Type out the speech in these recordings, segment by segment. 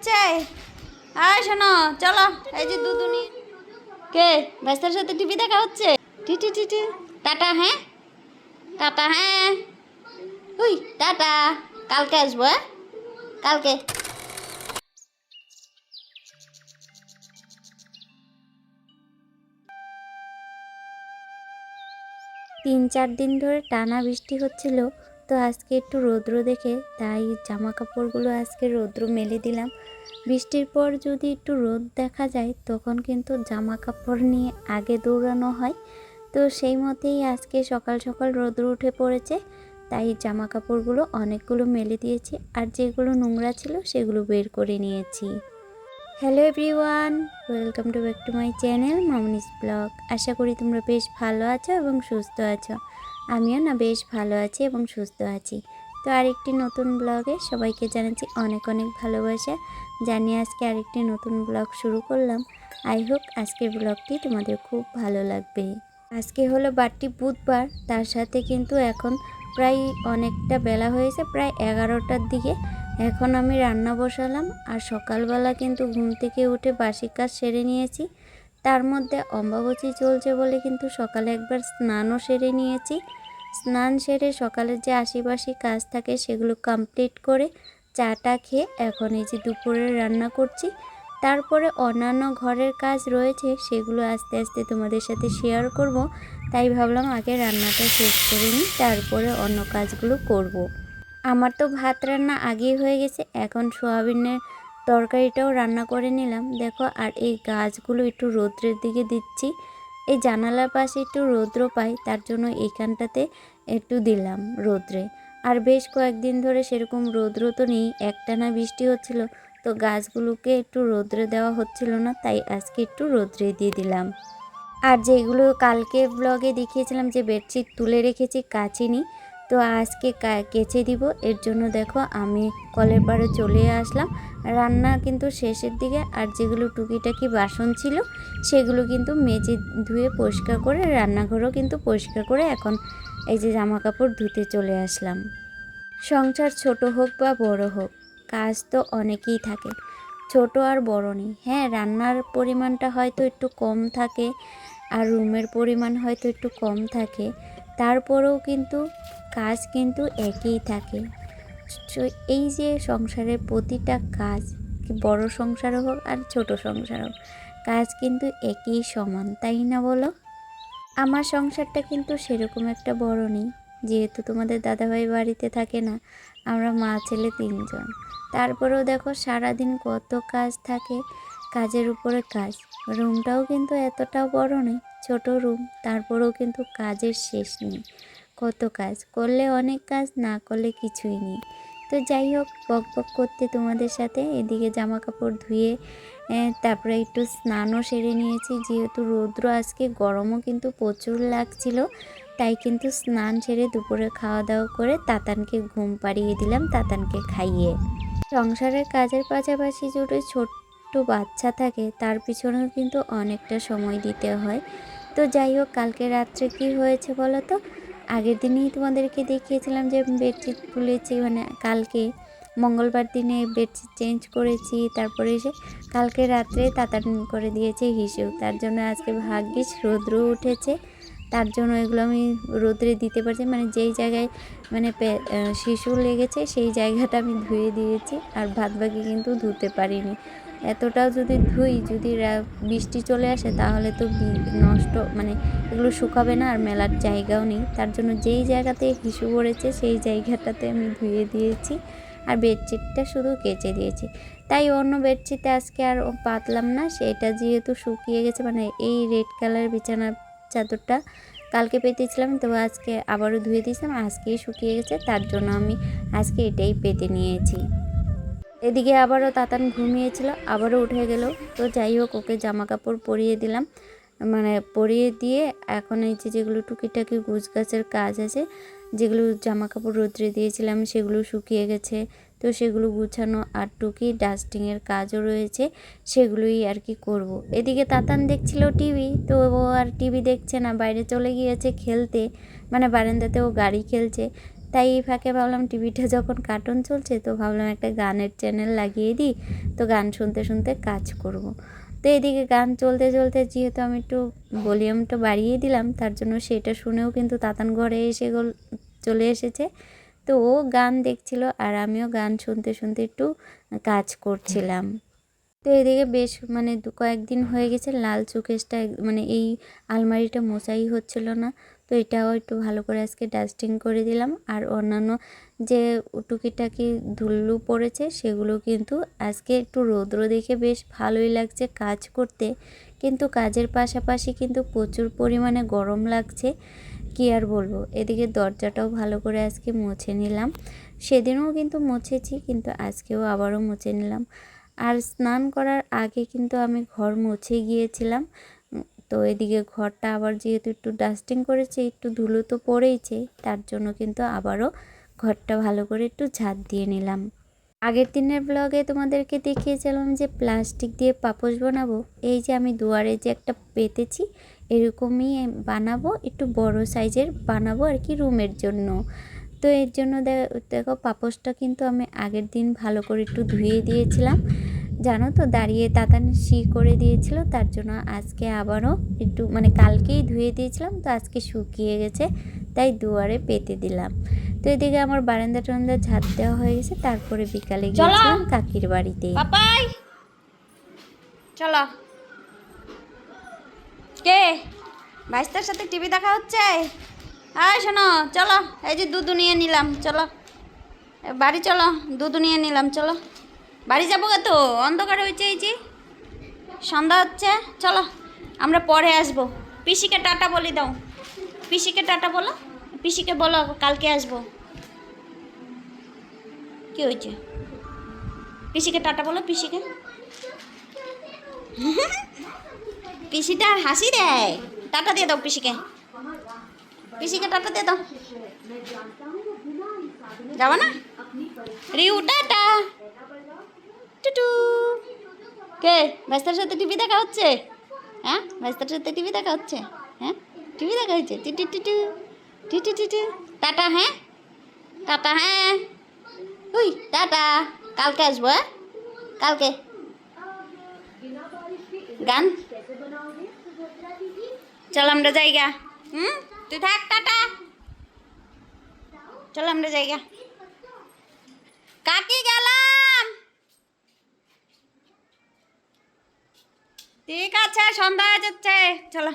হচ্ছে। আয় শোনো, চলো এই যে দুদুনি। কে ব্যস্তার সাথে টিভি দেখা হচ্ছে? টি টি টি। টাটা। হ্যাঁ টাটা। হ্যাঁ হুই টাটা। কালকে আসবো। হ্যাঁ কালকে। 3-4 দিন ধরে টানা বৃষ্টি হচ্ছিল, তো আজকে একটু রৌদ্র দেখে তাই জামা কাপড়গুলো আজকে রৌদ্র মেলে দিলাম। বৃষ্টির পর যদি একটু রোদ দেখা যায় তখন কিন্তু জামা কাপড় নিয়ে আগে দৌড়ানো হয়। তো সেই মতেই আজকে সকাল সকাল রৌদ্র উঠে পড়েছে, তাই জামা কাপড়গুলো অনেকগুলো মেলে দিয়েছি, আর যেগুলো নোংরা ছিল সেগুলো বের করে নিয়েছি। Hello everyone, welcome to back to my channel Mamoni's blog. আশা করি তোমরা বেশ ভালো আছো এবং সুস্থ আছো। আমিও না বেশ ভালো আছি এবং সুস্থ আছি। তো আরেকটি নতুন ব্লগে সবাইকে জানাচ্ছি অনেক অনেক ভালোবাসা জানিয়ে আজকে আরেকটি নতুন ব্লগ শুরু করলাম। আই হোপ আজকের ব্লগটি তোমাদের খুব ভালো লাগবে। আজকে হলো বারটি বুধবার, তার সাথে কিন্তু এখন প্রায় অনেকটা বেলা হয়েছে, প্রায় 11টার দিকে। এখন আমি রান্না বসালাম, আর সকালবেলা কিন্তু ঘুম থেকে উঠে বাসি কাজ সেরে নিয়েছি। তার মধ্যে অম্বাবচী চলছে বলে কিন্তু সকালে একবার স্নানও সেরে নিয়েছি। স্নান সেরে সকালের যে আশিপাশি কাজ থাকে সেগুলো কমপ্লিট করে চাটা খেয়ে এখন এই যে দুপুরে রান্না করছি। তারপরে অন্যান্য ঘরের কাজ রয়েছে, সেগুলো আস্তে আস্তে তোমাদের সাথে শেয়ার করব। তাই ভাবলাম আগে রান্নাটা শেষ করে নিই, তারপরে অন্য কাজগুলো করব। আমার তো ভাত রান্না আগেই হয়ে গেছে, এখন সোয়াবিনের তরকারিটাও রান্না করে নিলাম দেখো। আর এই গাছগুলো একটু রৌদ্রের দিকে দিচ্ছি, এই জানালার পাশে একটু রৌদ্র পাই, তার জন্য এইখানটাতে একটু দিলাম রৌদ্রে। আর বেশ কয়েকদিন ধরে সেরকম রৌদ্র তো নেই, একটানা বৃষ্টি হচ্ছিল, তো গাছগুলোকে একটু রৌদ্রে দেওয়া হচ্ছিল না, তাই আজকে একটু রৌদ্রে দিয়ে দিলাম। আর যেগুলো কালকে ব্লগে দেখিয়েছিলাম যে বেডশিট তুলে রেখেছি কাচিনি, তো আজকে কেচে দিব। এর জন্য দেখো আমি কলের পাড়ে চলে আসলাম। রান্না কিন্তু শেষের দিকে, আর যেগুলো টুকিটাকি বাসন ছিল সেগুলো কিন্তু মেজে ধুয়ে পরিষ্কার করে, রান্নাঘরও কিন্তু পরিষ্কার করে এখন এই যে জামা কাপড় ধুতে চলে আসলাম। সংসার ছোট হোক বা বড় হোক, কাজ তো অনেকেই থাকে, ছোট আর বড় নেই। হ্যাঁ, রান্নার পরিমাণটা হয়তো একটু কম থাকে আর রুমের পরিমাণ হয়তো একটু কম থাকে, তারপরেও কিন্তু কাজ কিন্তু একই থাকে। এই যে সংসারের প্রতিটা কাজ, বড় সংসার হোক আর ছোট সংসার হোক, কাজ কিন্তু একই সমান, তাই না বলো? আমার সংসারটা কিন্তু সেরকম একটা বড় নেই, যেহেতু তোমাদের দাদাভাই বাড়িতে থাকে না, আমরা মা ছেলে 3জন। তারপরেও দেখো সারাদিন কত কাজ থাকে, কাজের উপরে কাজ। রুমটাও কিন্তু এতটাও বড় নেই, ছোট রুম, তারপরেও কিন্তু কাজের শেষ নেই। কত কাজ করলে অনেক কাজ, না করলে কিছুই নেই। তো যাই হোক, বক বক করতে তোমাদের সাথে এদিকে জামা কাপড় ধুয়ে তারপরে একটু স্নানও সেরে নিয়েছি, যেহেতু রৌদ্র আজকে, গরমও কিন্তু প্রচুর লাগছিল, তাই কিন্তু স্নান সেরে দুপুরে খাওয়া দাওয়া করে তাতানকে ঘুম পাড়িয়ে দিলাম, তাতানকে খাইয়ে। সংসারের কাজের পাশাপাশি যদি ছোট্ট বাচ্চা থাকে, তার পিছনেও কিন্তু অনেকটা সময় দিতে হয়। তো যাই হোক, কালকে রাত্রে কি হয়েছে বলো তো? আগের দিনই তোমাদেরকে দেখিয়েছিলাম যে বেডশিট তুলেছি, মানে কালকে মঙ্গলবার দিনে বেডশিট চেঞ্জ করেছি, তারপরে এসে কালকে রাত্রে তাড়াতাড়ি করে দিয়েছে হিসু। তার জন্য আজকে ভাগ্যিস রৌদ্র উঠেছে, তার জন্য এগুলো আমি রৌদ্রে দিতে পারছি, মানে যেই জায়গায় মানে শিশু লেগেছে সেই জায়গাটা আমি ধুয়ে দিয়েছি, আর বাদবাকি কিন্তু ধুতে পারিনি। এতটাও যদি ধুই, যদি বৃষ্টি চলে আসে তাহলে তো নষ্ট, মানে এগুলো শুকাবে না, আর মেলার জায়গাও নেই। তার জন্য যেই জায়গাতে হিসু পড়েছে সেই জায়গাটাতে আমি ধুয়ে দিয়েছি, আর বেডশিটটা শুধু কেচে দিয়েছি। তাই অন্য বেডশিটে আজকে আর পাতলাম না, সেটা যেহেতু শুকিয়ে গেছে, মানে এই রেড কালার বিছানার চাদরটা কালকে পেতেছিলাম, তো আজকে আবারও ধুয়ে দিয়েছিলাম, আজকেই শুকিয়ে গেছে, তার জন্য আমি আজকে এটাই পেতে নিয়েছি। এদিকে আবারও তাতান ঘুমিয়েছিল, আবারও উঠে গেল। তো যাই হোক, ওকে জামা কাপড় পরিয়ে দিলাম, মানে পরিয়ে দিয়ে এখন এই যে যেগুলো টুকিটাকি গাছের কাজ আছে, যেগুলো জামা কাপড় রোদ্রে দিয়েছিলাম সেগুলো শুকিয়ে গেছে, তো সেগুলো গুছানো আর টুকি ডাস্টিংয়ের কাজও রয়েছে, সেগুলোই আর কি করব। এদিকে তাতান দেখছিল টিভি, তো ও আর টিভি দেখছে না, বাইরে চলে গিয়েছে খেলতে, মানে বারান্দাতে ও গাড়ি খেলছে। তাই এই ফাঁকে ভাবলাম টিভিটা যখন কার্টুন চলছে তো ভাবলাম একটা গানের চ্যানেল লাগিয়ে দিই, তো গান শুনতে শুনতে কাজ করব। তো এদিকে গান চলতে চলতে যেহেতু আমি একটু ভলিউমটা বাড়িয়ে দিলাম, তার জন্য সেটা শুনেও কিন্তু তাতান ঘরে এসে চলে এসেছে। তো ও গান দেখছিল আর আমিও গান শুনতে শুনতে একটু কাজ করছিলাম। তো এদিকে বেশ মানে কয়েকদিন হয়ে গেছে লাল শোকেসটা মানে এই আলমারিটা মোছাই হচ্ছিল না, তো এটাও একটু ভালো করে আজকে ডাস্টিং করে দিলাম। আর অন্যান্য যে টুকিটাকি ধুলো পড়েছে সেগুলো কিন্তু আজকে একটু রৌদ্র দেখে বেশ ভালোই লাগছে কাজ করতে, কিন্তু কাজের পাশাপাশি কিন্তু প্রচুর পরিমাণে গরম লাগছে, কি আর বলবো। এদিকে দরজাটাও ভালো করে আজকে মুছে নিলাম, সেদিনও কিন্তু মুছেছি, কিন্তু আজকেও আবারও মুছে নিলাম। আর স্নান করার আগে কিন্তু আমি ঘর মুছে গিয়েছিলাম। তো এদিকে ঘরটা আবার যেহেতু একটু ডাস্টিং করেছে, একটু ধুলো তো পড়েইছে, তার জন্য কিন্তু আবারও ঘরটা ভালো করে একটু ঝাঁট দিয়ে নিলাম। আগের দিনের ব্লগে তোমাদেরকে দেখিয়েছিলাম যে প্লাস্টিক দিয়ে পাপোশ বানাবো। এই যে আমি দুয়ারে যে একটা পেতেছি এরকমই বানাবো, একটু বড় সাইজের বানাবো আর কি রুমের জন্য। তো এর জন্য দেখো পাপোশটা কিন্তু আমি আগের দিন ভালো করে একটু ধুয়ে দিয়েছিলাম, জানো তো দাঁড়িয়ে তাতান করে দিয়েছিল, তার জন্য আজকে আবারও একটু মানে কালকেই ধুয়ে দিয়েছিলাম, তো আজকে শুকিয়ে গেছে তাই দুয়ারে পেতে দিলাম। তো এদিকে আমার বারান্দা টারান্দা ঝাঁট দেওয়া হয়ে গেছে, তারপরে বিকালে গিয়েছিলাম কাকির বাড়িতে। পাপাই চলো। কে ভাইস্তার সাথে টিভি দেখা হচ্ছে? আয় শোনো চলো, এই যে দুধ নিয়ে নিলাম, চলো বাড়ি চলো, দুধ নিয়ে নিলাম, চলো বাড়ি যাবো গে, তো অন্ধকার হয়েছে, এই যে সন্ধ্যা হচ্ছে, চলো আমরা পরে আসবো। পিসিকে টাটা বলি দাও, পিসিকে টাটা বলো, পিসিকে বলো কালকে আসবো। কি হয়েছে? পিসিকে টাটা বলো, পিসিকে। পিসিটা হাসি দেয়, টাটা দিয়ে দাও পিসিকে, পিসিকে টাটা দিয়ে দাও। যাবো না? রিউ টাটা টুটু। কে ভাইস্তার সাথে টিভি দেখা হচ্ছে? হ্যাঁ ভাইস্তার সাথে টিভি দেখা হচ্ছে, হ্যাঁ টিভি দেখা হচ্ছে, টিটু টিটু টিটু টিটু। টাটা হ্যাঁ, টাটা হ্যাঁ, উই টাটা, কালকে আসবো, হ্যাঁ কালকে। গান চল আমরা জায়গা, তুই থাক, টাটা চল আমরা জায়গা। কাকি গেলাম, ঠিক আছে সন্ধ্যা হয়ে যাচ্ছে, চলো।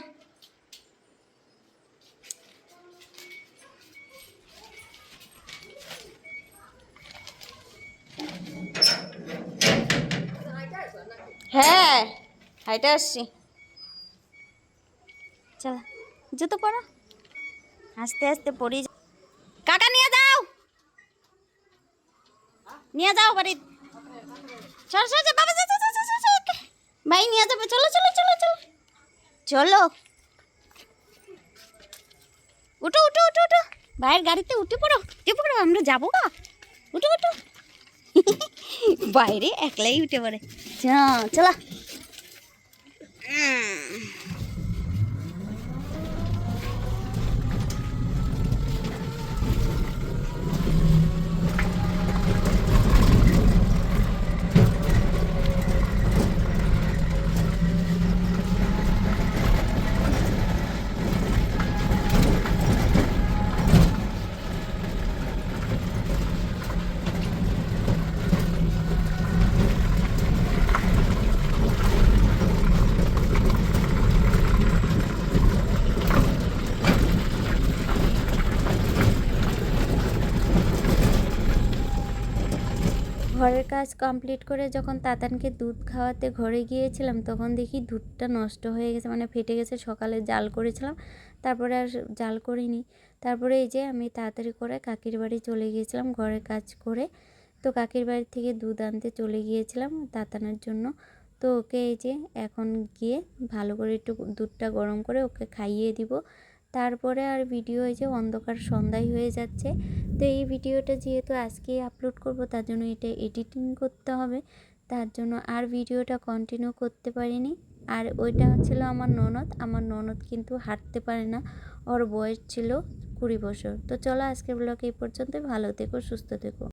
হ্যাঁ হাইটা আসছি, চলো জুতো পরো, আস্তে আস্তে পড়ি। কাকা নিয়ে যাও, নিয়ে যাও বাড়ি, চল চল চল, বাবা চল চল চল চল চল, ভাই নিয়ে যাবে, চলো চলো চলো চলো চলো, উঠো উঠো উঠো উঠো, ভাইয়ের গাড়িতে উঠে পড়ো, উঠে পড়ো, আমরা যাবো না, উঠো উঠো। বাইরে একলাই উঠে পড়ে, চলা। ঘরের কাজ কমপ্লিট করে যখন তাতানকে দুধ খাওয়াতে ঘরে গিয়েছিলাম, তখন দেখি দুধটা নষ্ট হয়ে গেছে, মানে ফেটে গেছে। সকালে জাল করেছিলাম, তারপরে আর জাল করিনি। তারপরে এই যে আমি তাড়াতাড়ি করে কাকির বাড়ি চলে গিয়েছিলাম ঘরের কাজ করে। তো কাকির বাড়ি থেকে দুধ আনতে চলে গিয়েছিলাম তাতানের জন্য। তো ওকে এই যে এখন গিয়ে ভালো করে একটু দুধটা গরম করে ওকে খাইয়ে দিব। তারপরে আর ভিডিও এই যে অন্ধকার সন্ধ্যায় হয়ে যাচ্ছে। তো এই ভিডিওটা যেহেতু আজকেই আপলোড করব, তার জন্য এটা এডিটিং করতে হবে, তার জন্য আর ভিডিওটা কন্টিনিউ করতে পারিনি। আর ওইটা ছিল আমার ননদ কিন্তু হাঁটতে পারে না, ওর বয়স ছিল 20 বছর। তো চলো আজকের ব্লগ এই পর্যন্ত, ভালো থেকো সুস্থ থেকো।